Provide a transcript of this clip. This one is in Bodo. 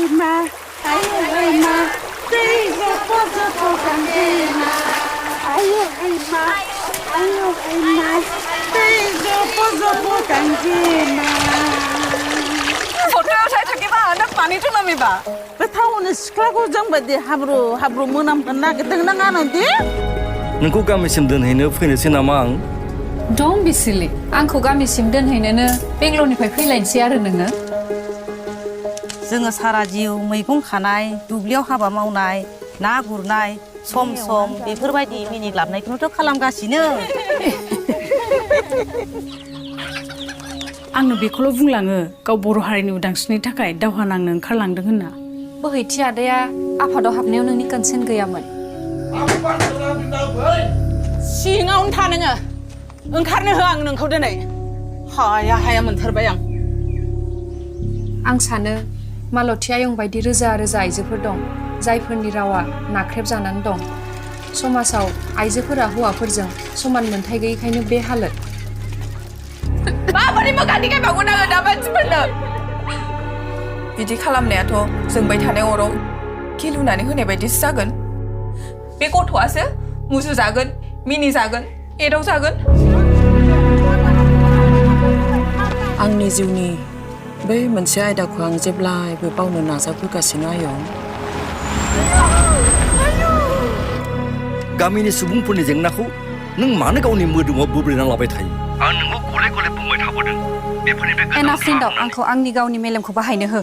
妈，哎呦哎妈，这个脖子不干净啊！哎呦哎妈，哎呦哎妈，这个脖子不干净啊！저태어사에 자기가 나 많이 좀 합니다. 그 타오는 시카고 정바디 하브로 문함 끝나게 등나가는데? नोंखौ गामिसिम दोनहैनो फैनोसै नामा आं? Don't be silly. आंखौ गामिसिम दोनहैनोनो बेंगलरनिफ्राय फैलायनोसै आरो नोङो? जोङो सारा जिउ मैगं खानाय, दुब्लियाव हाबा मावनाय, ना गुरनाय, सम बेफोरबायदि मिनिग्लाबनायखौनोथ' खालामगासिनो। आंनो बेखौल' बुंलाङो गाव बर' हारिनि उदांस्रिनि थाखाय दावहा नांनो ओंखारलांदों होनना। बोहैथि आदाया आफादाव हाबनायाव नोंनि कनसेन्ट गैयामोन। सिङावनो था नोङो ओंखारनो होआ आं नोंखौ दिनै हाया मोनथारबाय आं सानो मालती आयं बायदि रोजा रोजा आइजोफोर दं जायफोरनि रावा नाख्रेब जानानै दं। समाजाव आइजोफोरा हौवाफोरजों समान मोनथाय गैयैखायनो बे हालोद। माबोरै मोगानि गायबावगोन आङो दा मानसिफोरनो बिदि खालामनायाथ' जोंबाय थानाय अराव गिलुनानै होनाय बायदिसो जागोन। बे गथ'आसो मुजुजागोन, मिनिजागोन, एदावजागोन। आंनि जिउनि बै मोनसे आयदाखौ आं जेब्लायबो बावनो नाजाबोगासिनो आयं। गामिनि सुबुंफोरनि जेंनाखौ नों मानो गावनि मोदोमाव बोब्रेना लाबाय थायो? आं नोंखौ गले गले बुंबाय थाबोदों बेफोरनिफ्राय एनाफ लिन्दाव आंखौ आंनि गावनि मेलेमखौ बाहायनो हो।